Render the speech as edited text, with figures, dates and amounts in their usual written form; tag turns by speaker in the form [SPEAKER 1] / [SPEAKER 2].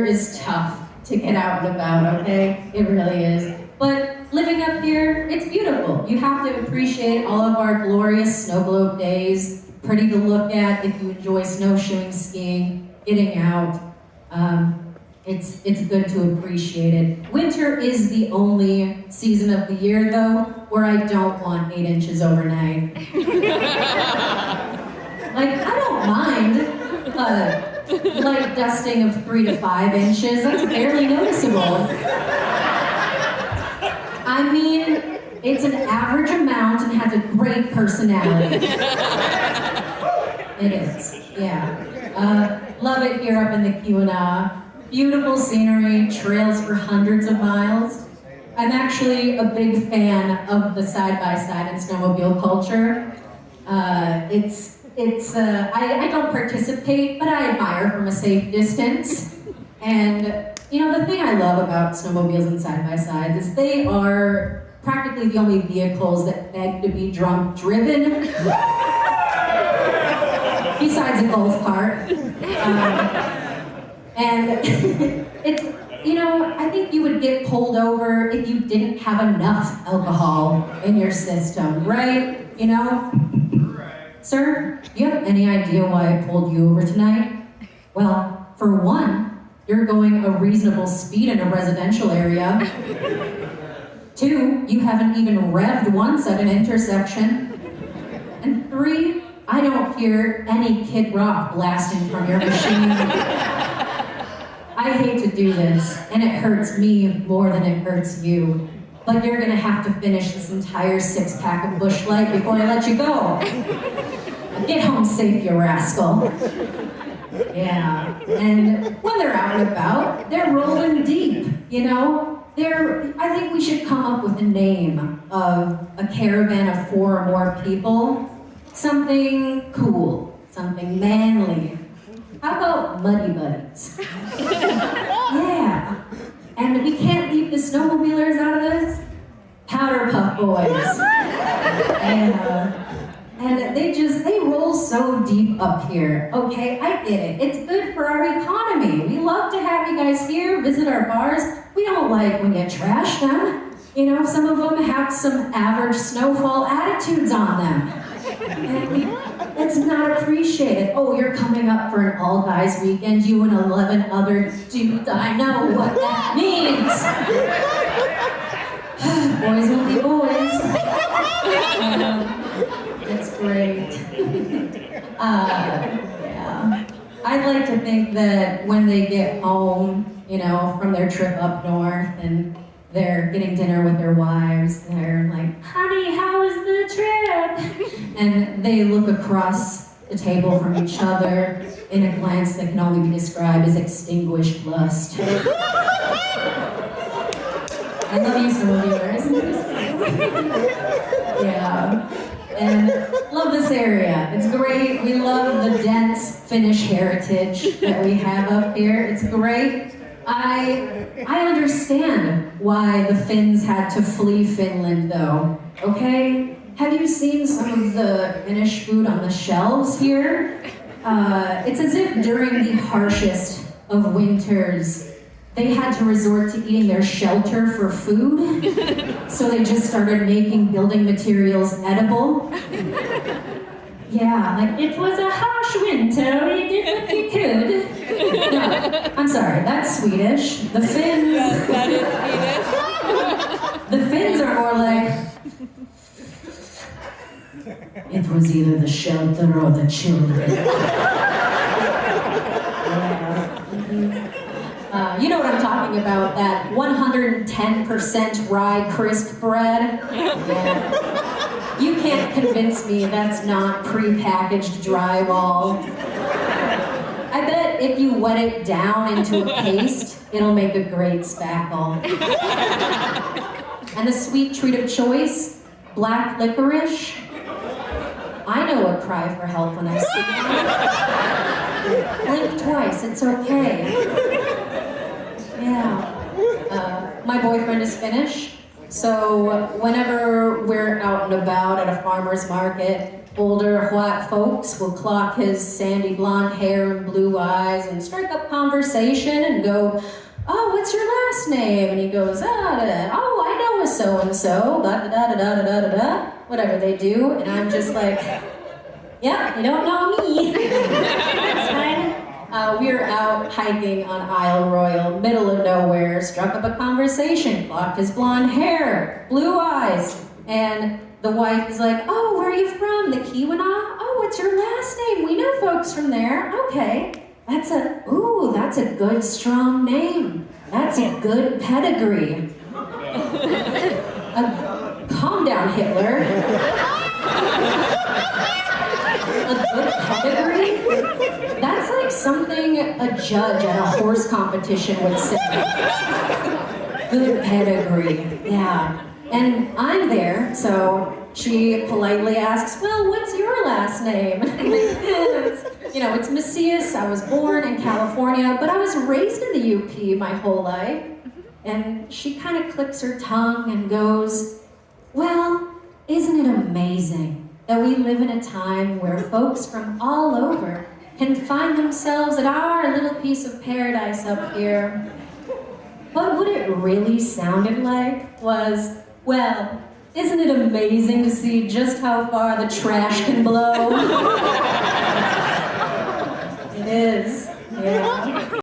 [SPEAKER 1] winter is tough to get out and about, okay? It really is. But living up here, it's beautiful. You have to appreciate all of our glorious snow globe days, pretty to look at if you enjoy snowshoeing, skiing, getting out. It's good to appreciate it. Winter is the only season of the year, though, where I don't want 8 inches overnight. Like, I don't mind light dusting of 3 to 5 inches. That's barely noticeable. I mean, it's an average amount and has a great personality. It is, yeah. Love it here up in the Keweenaw. Beautiful scenery, trails for hundreds of miles. I'm actually a big fan of the side-by-side and snowmobile culture. I don't participate, but I admire from a safe distance. And, you know, the thing I love about snowmobiles and side-by-sides is they are practically the only vehicles that beg to be drunk driven. Besides a golf cart. And it's, you know, I think you would get pulled over if you didn't have enough alcohol in your system, right? You know? Sir, do you have any idea why I pulled you over tonight? Well, for one, you're going a reasonable speed in a residential area. 2, you haven't even revved once at an intersection. And 3, I don't hear any Kid Rock blasting from your machine. I hate to do this, and it hurts me more than it hurts you. But you're gonna have to finish this entire 6-pack of Busch Light before I let you go. Get home safe, you rascal. Yeah, and when they're out and about, they're rolling deep, you know? I think we should come up with a name of a caravan of 4 or more people. Something cool, something manly. How about Muddy Buddies? Yeah. And we can't leave the snowmobilers out of this. Powder Puff Boys. And they roll so deep up here. Okay, I get it. It's good for our economy. We love to have you guys here, visit our bars. We don't like when you trash them. You know, some of them have some average snowfall attitudes on them. And it's not appreciated. Oh, you're coming up for an all-guys weekend, you and 11 other dudes. I know what that means. Boys will be boys. It's great. Yeah. I'd like to think that when they get home, you know, from their trip up north and they're getting dinner with their wives, they're like, honey, how was the trip? And they look across the table from each other in a glance that can only be described as extinguished lust. I love you, snowmobilers. Yeah. And love this area. It's great. We love the dense Finnish heritage that we have up here. It's great. I understand why the Finns had to flee Finland, though, okay? Have you seen some of the Finnish food on the shelves here? It's as if during the harshest of winters, they had to resort to eating their shelter for food, so they just started making building materials edible. Yeah, like, it was a harsh winter, we did what we could. No, I'm sorry, that's Swedish. The Finns...
[SPEAKER 2] Yes, that is
[SPEAKER 1] Swedish. The Finns are more like... It was either the shelter or the children. You know what I'm talking about, that 110% rye crisp bread? Yeah. You can't convince me that's not pre-packaged drywall. I bet if you wet it down into a paste, it'll make a great spackle. And the sweet treat of choice, black licorice. I know a cry for help when I see it. Blink twice, it's okay. Yeah. My boyfriend is Finnish, so whenever we're out and about at a farmer's market, older white folks will clock his sandy blonde hair and blue eyes and strike up conversation and go, "Oh, what's your last name?" And he goes, "Oh, I know a so-and-so, da-da-da-da-da-da-da-da," whatever they do. And I'm just like, "Yep, you don't know me." That's fine. We were out hiking on Isle Royal, middle of nowhere, struck up a conversation, clocked his blonde hair, blue eyes, and the wife is like, "Oh, where are you from? The Keweenaw? Oh, what's your last name? We know folks from there." "Okay, that's a good, strong name. That's a good pedigree." Calm down, Hitler. A good pedigree? That's like something a judge at a horse competition would say. Good pedigree, yeah. And I'm there, so she politely asks, "Well, what's your last name?" It's Macias. I was born in California, but I was raised in the UP my whole life. And she kind of clicks her tongue and goes, "Well, isn't it amazing that we live in a time where folks from all over can find themselves at our little piece of paradise up here?" But what it really sounded like was, "Well, isn't it amazing to see just how far the trash can blow?" It is, yeah.